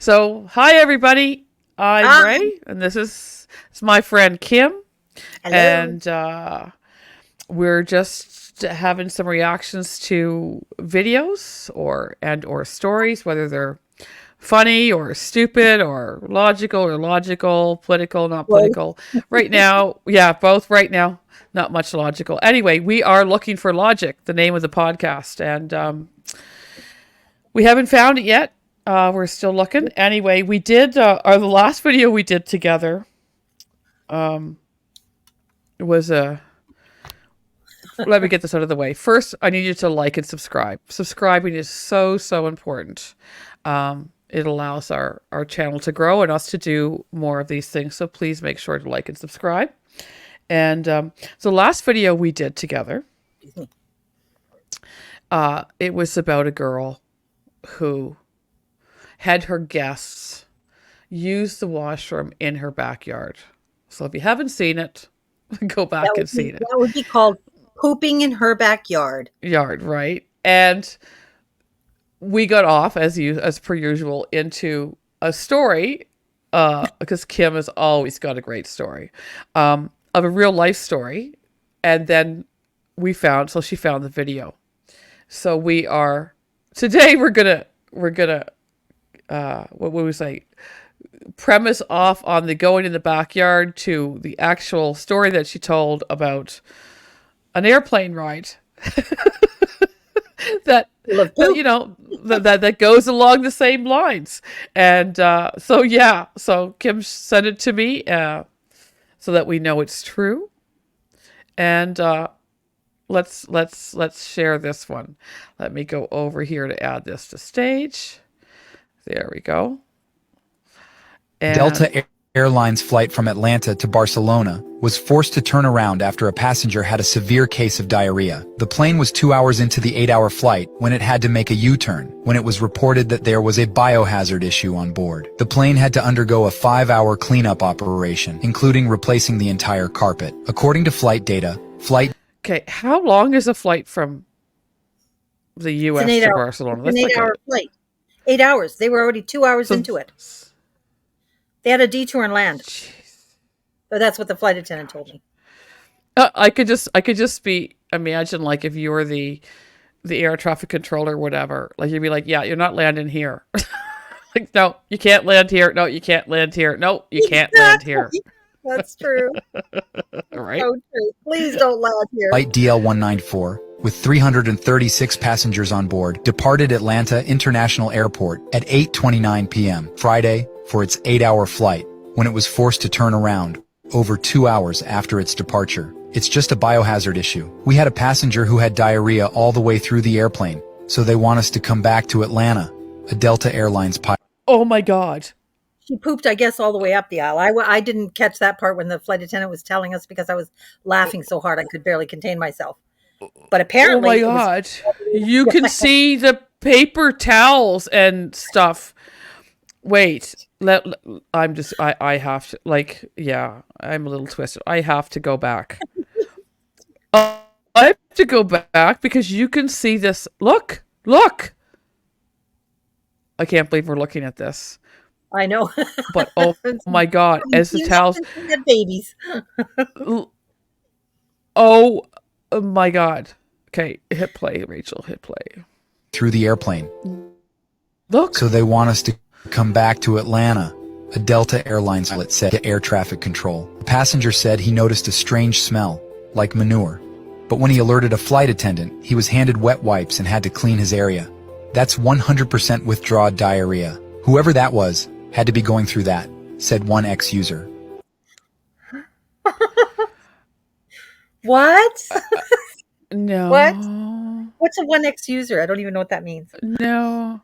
So, hi everybody. I'm Hi. Ray, and it's my friend Kim, Hello. and we're just having some reactions to videos or stories, whether they're funny or stupid or logical, political, not Well, political. Right now, yeah, both. Right now, not much logical. Anyway, we are looking for logic, the name of the podcast, and we haven't found it yet. We're still looking. Anyway, we did the last video we did together was a. Let me get this out of the way. First, I need you to like and subscribe. Subscribing is so important. It allows our channel to grow and us to do more of these things. So please make sure to like and subscribe. And so, last video we did together, it was about a girl who had her guests use the washroom in her backyard. So if you haven't seen it, go that back would and be see it. that would be called pooping in her backyard. Yard, right? And we got off as per usual into a story, because Kim has always got a great story, of a real life story, and then she found the video. So we are today we're gonna what would we say, premise off on the going in the backyard to the actual story that she told about an airplane ride that Full of that poop. that goes along the same lines. And so yeah, so Kim sent it to me, so that we know it's true. And let's share this one. Let me go over here to add this to stage. There we go. And Delta Airlines flight from Atlanta to Barcelona was forced to turn around after a passenger had a severe case of diarrhea. The plane was 2 hours into the 8-hour flight when it had to make a U-turn, when it was reported that there was a biohazard issue on board. The plane had to undergo a 5-hour cleanup operation, including replacing the entire carpet. According to flight data, okay, how long is a flight from the It's an U.S. eight to hour. Barcelona? It's an That's like a 8 hour flight. 8 hours. They were already 2 hours so. into it. They had a detour and land. But that's what the flight attendant told me. I could just be imagine, like, if you were the air traffic controller or whatever, like you'd be like, yeah, you're not landing here. Like, no, you can't land here. No, you can't land here. No, you can't land here. Exactly. That's true. All It's right. so true. Please don't land here. Flight DL-194, with 336 passengers on board, departed Atlanta International Airport at 8:29 p.m. Friday for its 8-hour flight, when it was forced to turn around over 2 hours after its departure. It's just a biohazard issue. We had a passenger who had diarrhea all the way through the airplane, so they want us to come back to Atlanta, a Delta Airlines pilot. Oh my God. She pooped, I guess, all the way up the aisle. I didn't catch that part when the flight attendant was telling us because I was laughing so hard I could barely contain myself. But Oh my apparently it was God. You can see the paper towels and stuff. Wait, I have to, like, yeah, I'm a little twisted. I have to go back. I have to go back because you can see this. Look. I can't believe we're looking at this. I know. But oh my God, as the You towels, had babies. oh my God. Okay, hit play, Rachel, hit play. Through the airplane. Look. So they want us to come back to Atlanta, a Delta Airlines pilot said to air traffic control. The passenger said he noticed a strange smell, like manure. But when he alerted a flight attendant, he was handed wet wipes and had to clean his area. That's 100% withdrawal diarrhea. Whoever that was had to be going through that, said one ex-user. What? What? No. What's a 1X user? I don't even know what that means. No.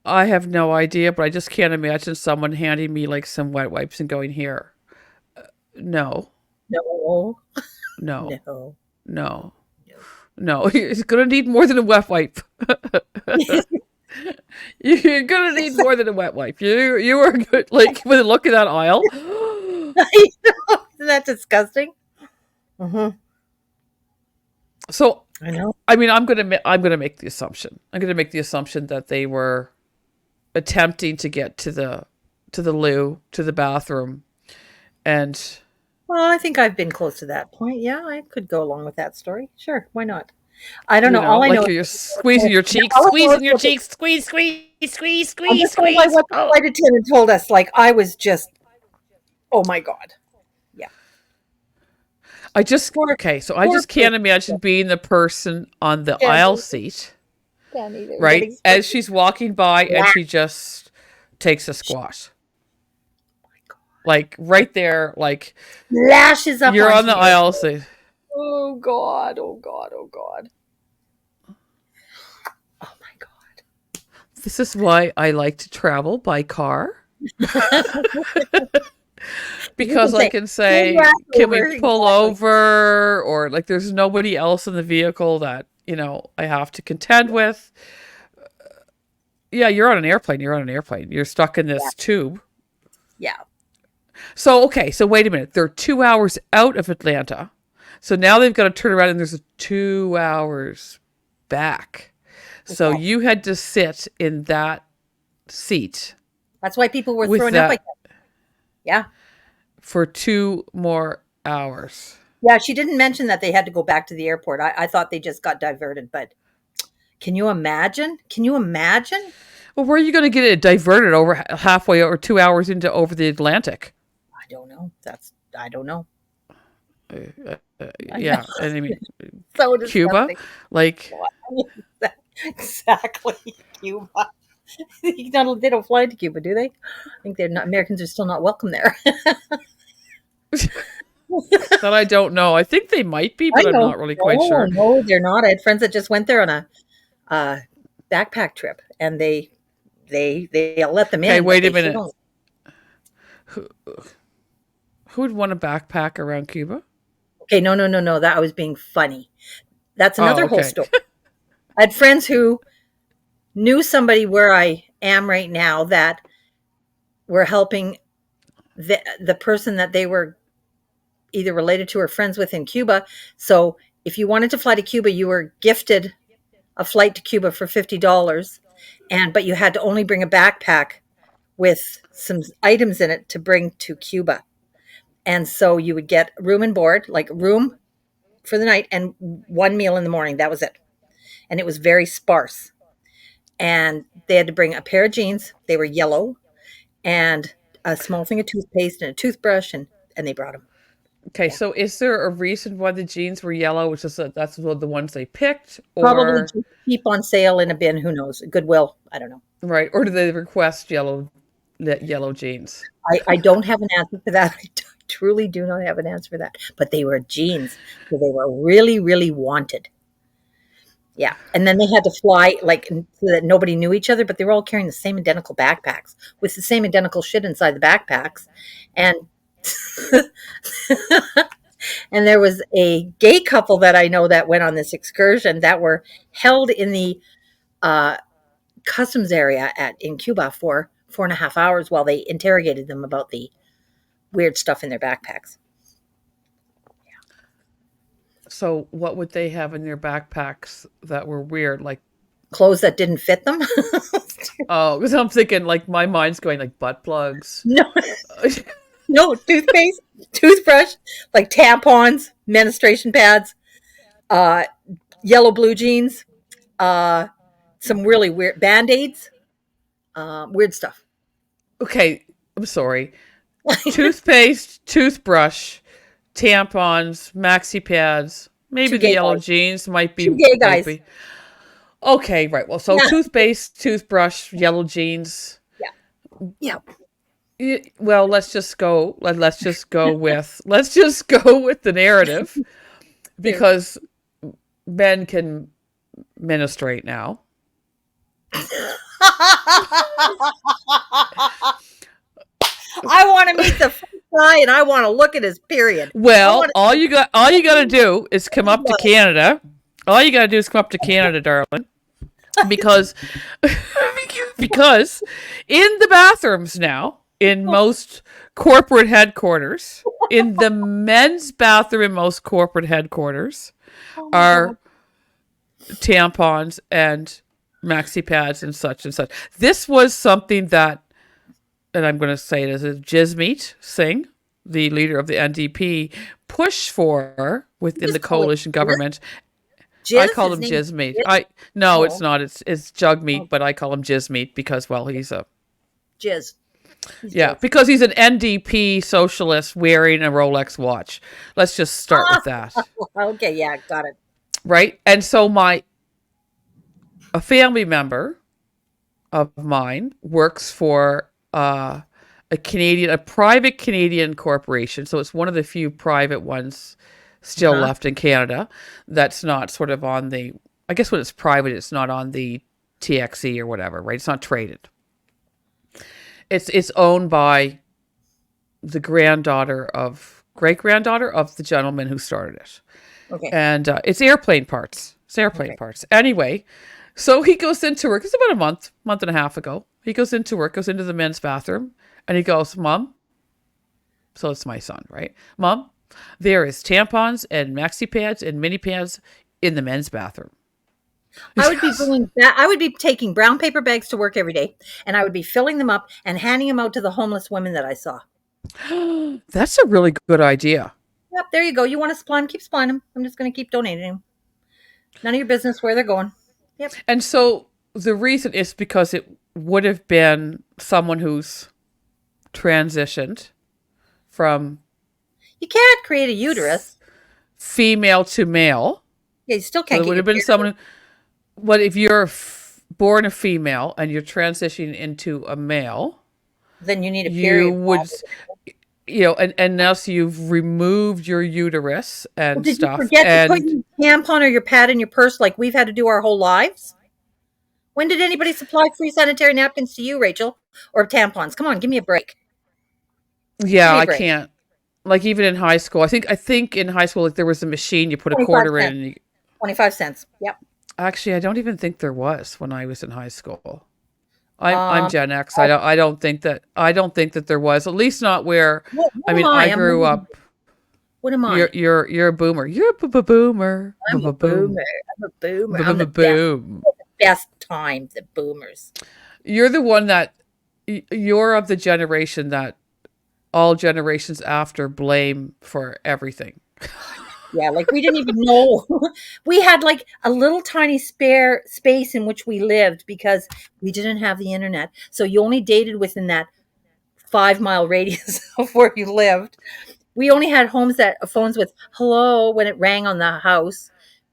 I have no idea, but I just can't imagine someone handing me like some wet wipes and going, here. No. No. No. No. No. No. No. He's gonna need more than a wet wipe. You're gonna need more than a wet wipe. You are good. Like, with a look at that aisle. I know. Isn't that disgusting? So, I know. I mean, I'm gonna make the assumption. I'm gonna make the assumption that they were attempting to get to the loo, to the bathroom, and Well, I think I've been close to that point. Yeah, I could go along with that story. Sure, why not? I don't know. All I know like is you're squeezing your cheeks, all I know is squeezing your what the- cheeks, squeeze, squeeze, squeeze, I'm squeeze, just going by squeeze. what the Oh, flight attendant told us. Like I was just, oh my god. Yeah. Poor, okay. So I poor just can't person. imagine being the person on the Can't aisle either. seat, Can't either. right, Getting as she's walking by, and splashed. she just takes a squash, like right there, like Lashes up you're on onto the you. aisle seat. Oh god. Oh god. Oh god. Oh my god. This is why I like to travel by car. You can Because I say, can "Pull say, right can we over." pull Exactly. over? Or like there's nobody else in the vehicle that, I have to contend with. Yeah, you're on an airplane. You're on an airplane. You're stuck in Yeah. this tube. Yeah. So, okay, so wait a minute. They're 2 hours out of Atlanta. So now they've got to turn around and there's 2 hours back. So Exactly. you had to sit in that seat That's why people were with throwing up, I that guess. Yeah. for 2 more hours. Yeah, she didn't mention that they had to go back to the airport. I thought they just got diverted, but can you imagine? Can you imagine? Well, where are you going to get it diverted over halfway or 2 hours into over the Atlantic? I don't know. I don't know. I know. Yeah, and I mean So Cuba, disgusting. like Exactly. Cuba. They don't fly to Cuba, do they? I think they're not. Americans are still not welcome there. that I don't know. I think they might be, I but I'm know. not really quite No, sure. no, they're not. I had friends that just went there on a uh, backpack trip, and they'll let them Okay, in, but wait a they minute. don't. Who who would want a backpack around Cuba? Okay, no, no, no, no. That I was being funny. That's Oh, another whole okay. story. I had friends who knew somebody where I am right now that were helping the person that they were either related to or friends with in Cuba. So if you wanted to fly to Cuba, you were gifted a flight to Cuba for $50, but you had to only bring a backpack with some items in it to bring to Cuba. And so you would get room and board, like room for the night and one meal in the morning. That was it. And it was very sparse. And they had to bring a pair of jeans. They were yellow, and a small thing of toothpaste and a toothbrush, and they brought them. Okay, Yeah. so is there a reason why the jeans were yellow, which is that's the ones they picked, Probably or just keep on sale in a bin. Who knows? Goodwill. I don't know. right, or do they request yellow jeans? I don't have an answer for that. Truly do not have an answer for that. But they were jeans. So they were really, really wanted. Yeah. And then they had to fly like so that nobody knew each other, but they were all carrying the same identical backpacks with the same identical shit inside the backpacks. And and there was a gay couple that I know that went on this excursion that were held in the uh, customs area in Cuba for 4.5 hours while they interrogated them about the weird stuff in their backpacks. So what would they have in their backpacks that were weird? Like, Clothes that didn't fit them. oh, because I'm thinking like my mind's going like butt plugs. No, no, toothpaste, toothbrush, like tampons, menstruation pads, uh, yellow blue jeans, uh, some really weird band-aids, weird stuff. Okay, I'm sorry. Toothpaste, toothbrush, tampons, maxi pads, maybe Two the gay yellow guys. jeans Two gay might guys. be. Okay, right. Well, so Yeah, toothpaste, toothbrush, yellow jeans. yeah, yeah. Well, let's just go. Let's just go with the narrative There. because men can menstruate now. I want to meet the first guy, and I want to look at his period. I Well, want all you got to do is come up to to. Canada. All you got to do is come up to Canada, darling, because because in the bathrooms now in most corporate headquarters, in the men's bathroom in most corporate headquarters Oh my god! are tampons and maxi pads and such and such. This was something that, and I'm going to say it as a Jagmeet Singh, the leader of the NDP, pushed for within the coalition government. I call him Jagmeet. No, it's not. It's Jagmeet, but I call him Jagmeet because, well, he's a Jizz. because he's an NDP socialist wearing a Rolex watch. Let's just start with that. Okay, yeah, got it. Right? And so a family member of mine works for a private Canadian corporation. So it's one of the few private ones still left in Canada that's not sort of on the, I guess when it's private, it's not on the TXE or whatever, right? It's not traded. It's owned by the great granddaughter of the gentleman who started it. Okay. And it's airplane parts. Parts. Anyway, so he goes into work. It's about a month and a half ago. He goes into work, goes into the men's bathroom, and he goes, "Mom," so it's my son, right? "Mom, there is tampons and maxi pads and mini pads in the men's bathroom." I would be doing that. I would be taking brown paper bags to work every day, and I would be filling them up and handing them out to the homeless women that I saw. That's a really good idea. Yep, there you go. You want to supply them, keep supplying them. I'm just going to keep donating them. None of your business where they're going. Yep. And so the reason is because it would have been someone who's transitioned from You can't create a uterus. female to male. Yeah, you still can't. So it would have been someone. But if you're born a female and you're transitioning into a male, then you need a period. You would, and now so you've removed your uterus and Did stuff. you forget to put your tampon or your pad in your purse like we've had to do our whole lives? When did anybody supply free sanitary napkins to you, Rachel? Or tampons? Come on, give me a break. Yeah, I can't. Like even in high school, I think in high school, like there was a machine you put a quarter in. And 25 cents. Yep. Actually, I don't even think there was when I was in high school. I'm Gen X. I don't think that there was, at least not where. I grew up. What am I? You're a boomer. You're a boomer. I'm a boomer. I'm the best time. The boomers. You're the one that you're of the generation that all generations after blame for everything. Yeah, like we didn't even know. We had like a little tiny spare space in which we lived because we didn't have the internet. So you only dated within that 5-mile radius of where you lived. We only had phones with hello when it rang on the house,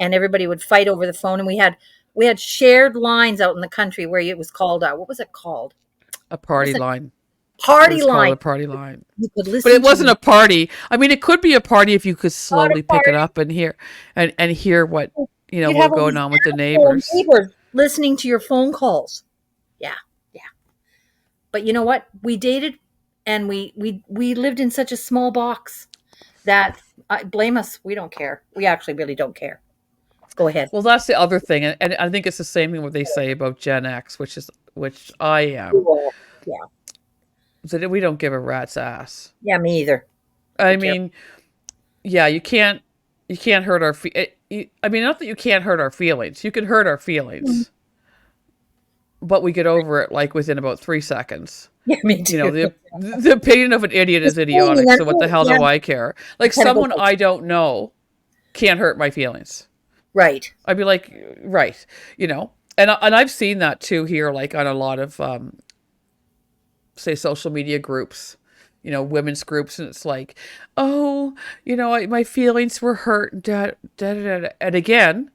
and everybody would fight over the phone. And we had shared lines out in the country where it was called what was it called? A party line. Party line. A party line. You could listen, but it wasn't a party. I mean, it could be a party if you could slowly pick it up and hear what what's going on with the neighbors. Listening to your phone calls. Yeah. But you know what? We dated, and we lived in such a small box that blame us. We don't care. We actually really don't care. Go ahead. Well, that's the other thing, and I think it's the same thing what they say about Gen X, which I am. Cool. Yeah. That we don't give a rat's ass. Yeah, me either. I mean, yeah, you can't hurt our. I mean, not that you can't hurt our feelings. You can hurt our feelings, but we get over it like within about 3 seconds. Yeah, me too. The opinion of an idiot is idiotic. So what the hell do I care? Like someone I don't know can't hurt my feelings. Right. I'd be like, right, and I've seen that too here, like on a lot of. Say social media groups, women's groups, and it's like, oh, my feelings were hurt, da, da, da, da. And again,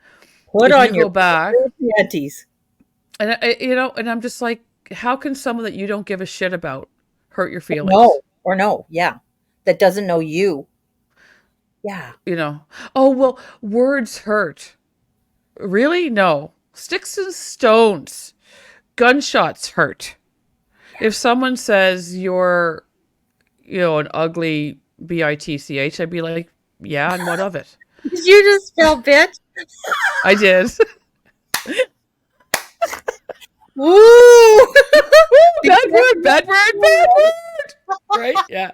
put on your go back, panties, and and I'm just like, how can someone that you don't give a shit about hurt your feelings? No, yeah, that doesn't know you. Yeah, oh well, words hurt. Really? No, sticks and stones, gunshots hurt. If someone says you're, an ugly bitch, I'd be like, yeah, and what of it? Did you just spell bitch? I did. Woo! Bad word. Right? Yeah.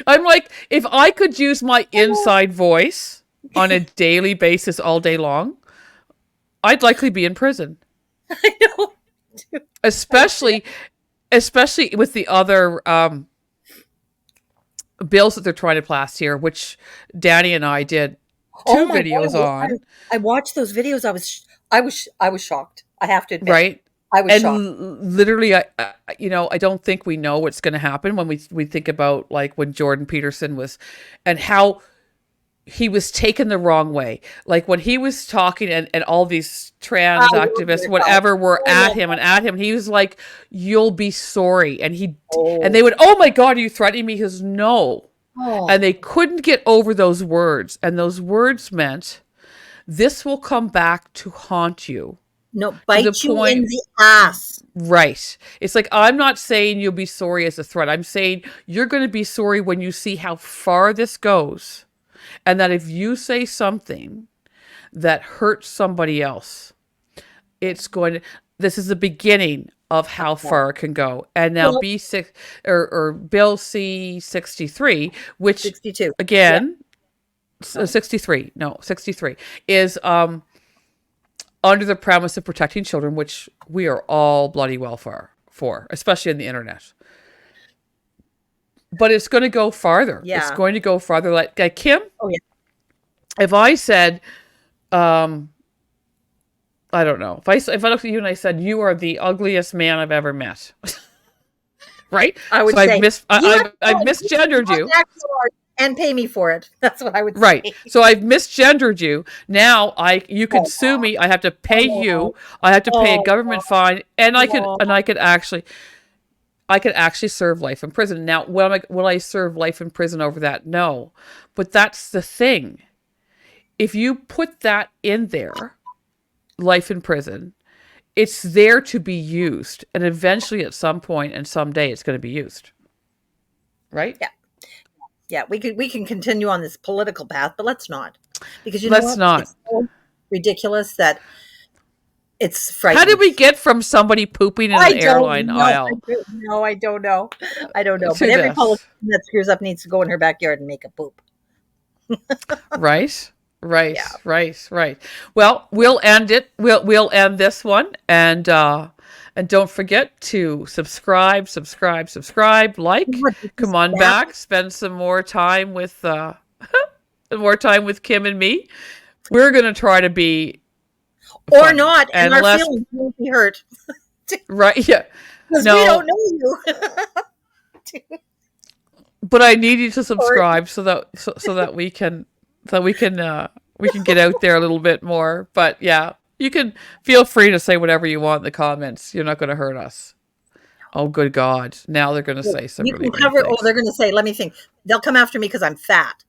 I'm like, if I could use my inside voice on a daily basis all day long, I'd likely be in prison. I know. especially with the other bills that they're trying to pass here, which Danny and I did Oh two my God. videos on, I watched those videos. I was shocked. I have to admit, right? I was And shocked. literally, I don't think we know what's going to happen when we think about like when Jordan Peterson was, and how he was taken the wrong way. Like when he was talking, and all these I trans love activists, their guys. whatever, were I at love him that. and at him. And he was like, "You'll be sorry." And Oh, they went, "Oh my God, are you threatening me?" He goes, "No." oh, And they couldn't get over those words. And those words meant, this will come back to haunt you, no, to the bite you in point. the ass. Right. It's like, I'm not saying you'll be sorry as a threat. I'm saying you're going to be sorry when you see how far this goes. And that if you say something that hurts somebody else, it's going to, this is the beginning of how far it can go. And now Well, B6 or Bill C-63, which 62. Yeah. again, No. 63, no, 63 is under the premise of protecting children, which we are all bloody well for, especially on the internet. But it's going to go farther. It's Yeah. going to go farther. Like Kim, Oh yeah. if I said, I don't know, if I looked at you and I said, you are the ugliest man I've ever met, right? I would So say I've misgendered you. and pay me for it. That's what I would Right. say. So I've misgendered you. Now you can Oh, sue me. I have to pay you. I have to pay a oh, government fine, and oh. I could actually serve life in prison. Now, will I serve life in prison over that? No. But that's the thing. If you put that in there, life in prison, it's there to be used, and eventually at some point and someday it's going to be used. Right? Yeah. Yeah, we can continue on this political path, but let's not. Because you know Let's what? not. It's so ridiculous that it's How did frightening. we get from somebody pooping in I an don't airline know. aisle I don't know. I don't know. to But every this? politician that screws up needs to go in her backyard and make a poop. Right? Right, Yeah. right. Well, we'll end it. We'll end this one, and don't forget to subscribe, like, What, this is come on bad? back, spend some more time with Kim and me. We're gonna try to be Or funny not, and and our less feelings won't be hurt. right. Yeah, Because we no, don't know you. but I need you to Or subscribe so that we can get out there a little bit more. But yeah, you can feel free to say whatever you want in the comments. You're not going to hurt us. Oh, good God! Now they're going to say some you really can mean cover. Oh, things. they're going to say, let me think. They'll come after me because I'm fat.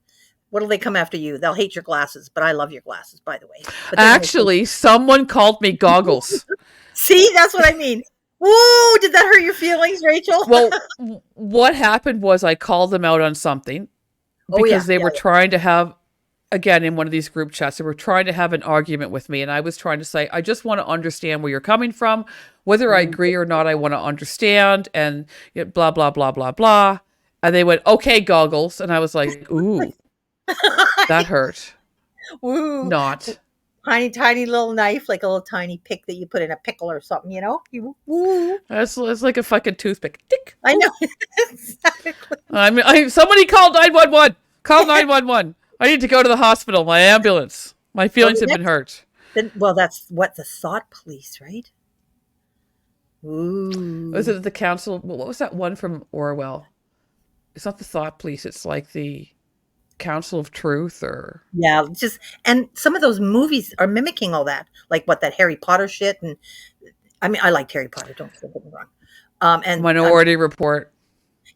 What'll they come after you? They'll hate your glasses, but I love your glasses, by the way. But they're gonna say, Actually, someone called me goggles. see, that's what I mean. Whoa, did that hurt your feelings, Rachel? Well, what happened was I called them out on something Oh yeah, because they yeah, were trying to have, again, in one of these group chats, they were trying to have an argument with me. And I was trying to say, I just want to understand where you're coming from. Whether I yeah. agree or not, I want to understand. And blah, blah, blah, blah, blah. And they went, okay, goggles. And I was like, ooh, that hurt. Woo. Not. Tiny, tiny little knife, like a little tiny pick that you put in a pickle or something, you know? Woo. It's like a fucking toothpick. Tick. I know. Exactly. Somebody call 911. Call 911. I need to go to the hospital. My ambulance. My feelings have been hurt. Well, that's what the thought police, right? Ooh. Was it the council? What was that one from Orwell? It's not the thought police. It's like the Council of Truth, or Yeah, just and some of those movies are mimicking all that, like what that Harry Potter shit. And I mean, I liked Harry Potter. Don't get me wrong. And Minority Report.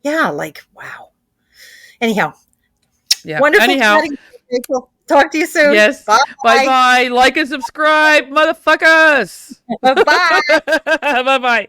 yeah, like wow. Anyhow, Yeah. wonderful Anyhow, chatting with you, Rachel. Talk to you soon. yes. Bye. Bye. Like and subscribe, motherfuckers. Bye. Bye.